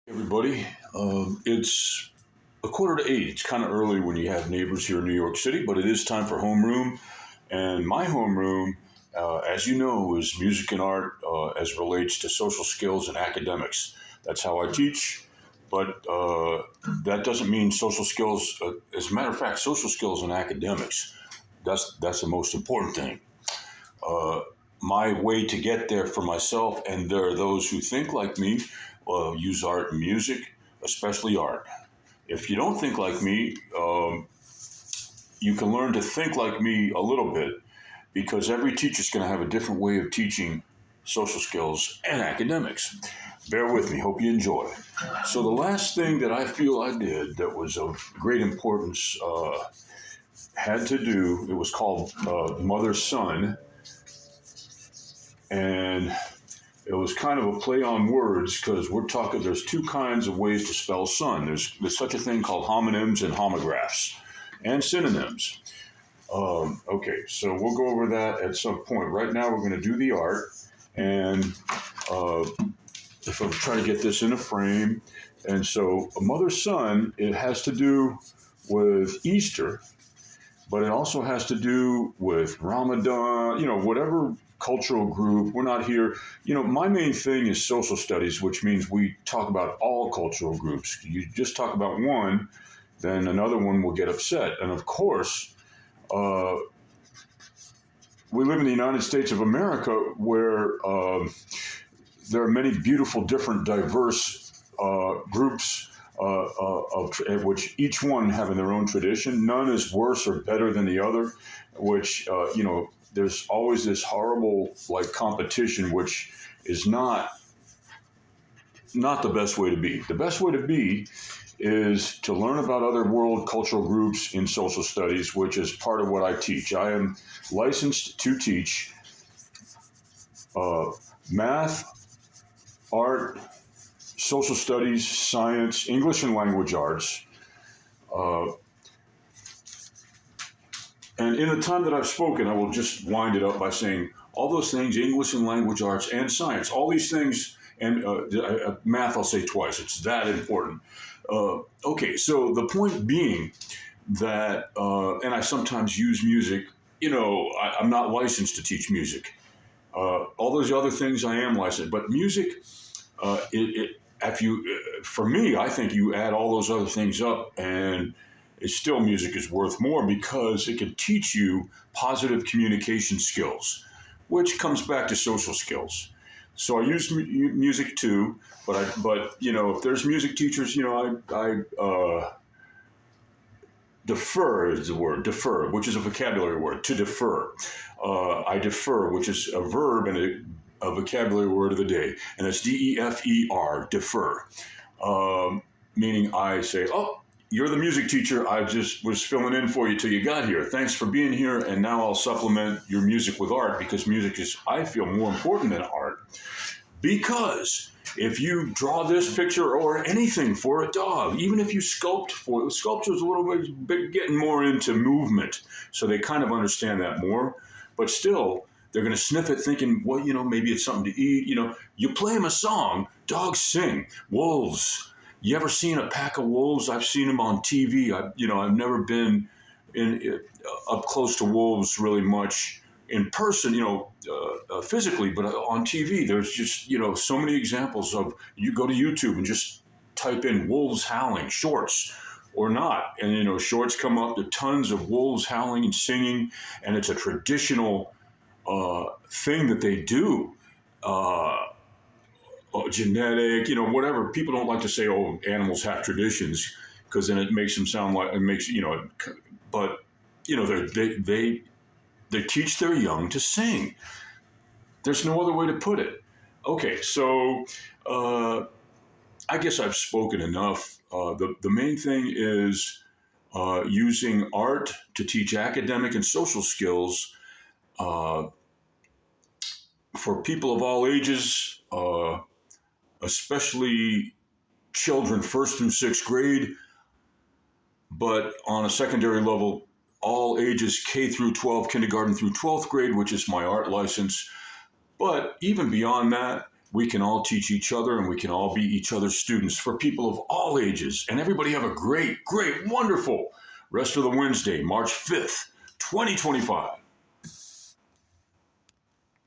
Everybody. It's a quarter to eight. It's kind of early when you have neighbors here in New York City, but it is time for homeroom. And my homeroom, as you know, is music and art as relates to social skills and academics. That's how I teach. But that doesn't mean social skills. As a matter of fact, social skills and academics. That's the most important thing. Uh, my way to get there for myself, and there are those who think like me, use art and music, especially art. If you don't think like me, you can learn to think like me a little bit because every teacher is going to have a different way of teaching social skills and academics. Bear with me, hope you enjoy. So, the last thing that I feel I did that was of great importance had to do, it was called Mother Son, and it was kind of a play on words because we're talking, there's two kinds of ways to spell son. There's such a thing called homonyms and homographs and synonyms. Okay, so we'll go over that at some point. Right now, we're going to do the art. And if I'm trying to get this in a frame. And so, a mother son, it has to do with Easter, but it also has to do with Ramadan, whatever cultural group. We're not here. My main thing is social studies, which means we talk about all cultural groups. You just talk about one, then another one will get upset. And of course, uh, we live in the United States of America where there are many beautiful, different, diverse groups of which each one having their own tradition. None is worse or better than the other, which, there's always this horrible competition, which is not the best way to be. The best way to be is to learn about other world cultural groups in social studies, which is part of what I teach. I am licensed to teach math, art, social studies, science, English and language arts. And in the time that I've spoken, I will just wind it up by saying all those things, English and language arts and science, all these things, and math I'll say twice. It's that important. Okay, so the point being that, and I sometimes use music, I'm not licensed to teach music. All those other things I am licensed, but music, for me, I think you add all those other things up and it's still music is worth more because it can teach you positive communication skills, which comes back to social skills. So I use music too, but if there's music teachers, I defer is the word, defer, which is a vocabulary word, to defer. I defer, which is a verb and a vocabulary word of the day, and that's DEFER, defer, meaning I say, oh, you're the music teacher. I just was filling in for you till you got here. Thanks for being here. And now I'll supplement your music with art because music is, I feel, more important than art. Because if you draw this picture or anything for a dog, even if you sculpt for it, sculpture is a little bit getting more into movement. So they kind of understand that more. But still, they're going to sniff it thinking, well, maybe it's something to eat. You play them a song, dogs sing, wolves. You ever seen a pack of wolves? I've seen them on TV. I've never been up close to wolves really much in person, physically, but on TV, there's just, so many examples of, you go to YouTube and just type in wolves howling, shorts or not. And, shorts come up to tons of wolves howling and singing. And it's a traditional thing that they do. Genetic, whatever. People don't like to say, oh, animals have traditions, because then it makes them sound like, but, they teach their young to sing. There's no other way to put it. Okay, so I guess I've spoken enough. The main thing is using art to teach academic and social skills for people of all ages, especially children first through sixth grade, but on a secondary level, all ages K through 12, kindergarten through 12th grade, which is my art license. But even beyond that, we can all teach each other and we can all be each other's students for people of all ages. And everybody have a great, great, wonderful rest of the Wednesday, March 5th, 2025.